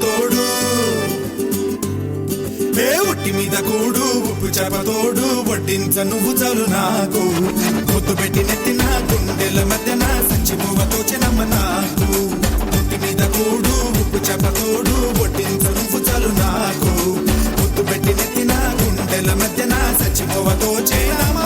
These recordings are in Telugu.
తోడు ఉట్టి మీద కూడు ఉప్పు చేప తోడు వడ్డించ నువ్వు చాలు నాకు పొద్దు పెట్టి నెత్తిన గుండెల మధ్యన సంచిపువ్వతో చెనమ్మ నాకు ఉట్టి మీద కూడు ఉప్పు చేప తోడు వడ్డించ నువ్వు చాలు నాకు పొద్దు పెట్టి నెత్తిన గుండెల మధ్యన సంచిపువ్వతో చెనమ్మ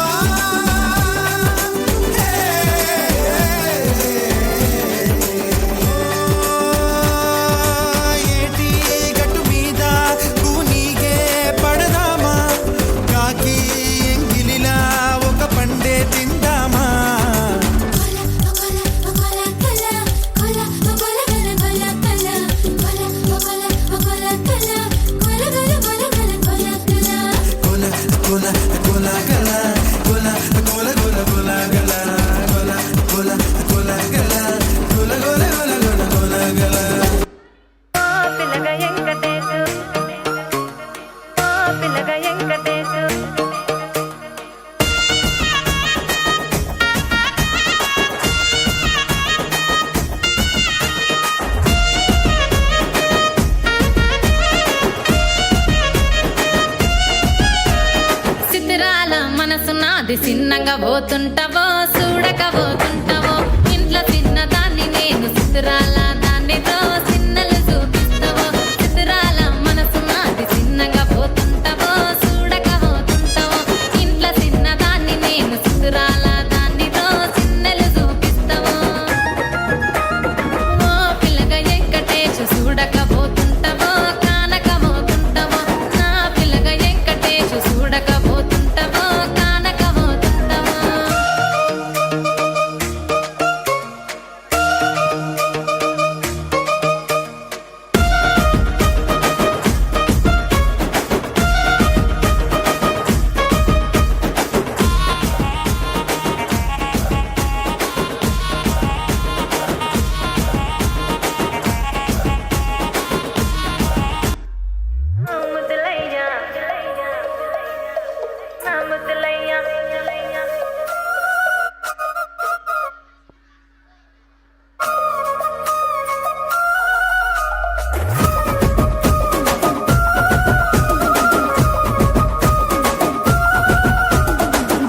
మనసునాది చిన్నగా పోతుంటావో చూడకపోతుంటావో ఇంట్లో చిన్నదాన్ని నేను చిత్రాల దానితో చిన్నలు చూపిస్తావో చిత్రాల మనసునాది చిన్నగా పోతుంటావో చూడకపోతుంటావో ఇంట్లో చిన్నదాన్ని నేను చిత్రాల దానితో చిన్నలు చూపిస్తావో ఓ పిల్లగా వెంకటేశ్ చూడకపోతుంటావో కానకపోతుంటావో నా పిల్లగా వెంకటేశ్ చూడకపోతుంటావో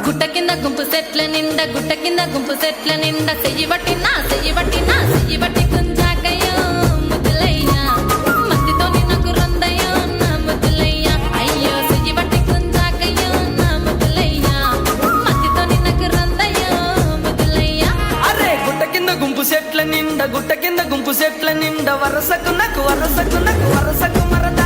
గుట్ట కింద గుంపు చెట్ల నిండా చెయ్యి బట్టి కుంజాకయ్యో ముద్దులయ్యా మత్తితో నాకు రొందయ్యో నా ముద్దులయ్యా అయ్యో చెయ్యి బట్టి కుంజాకయ్యో నా ముద్దులయ్యా మత్తితో నాకు రొందయ్యో ముద్దులయ్యా అరే గుట్ట కింద గుంపు చెట్ల నిండా వరసకు నాకు వరసకు మరద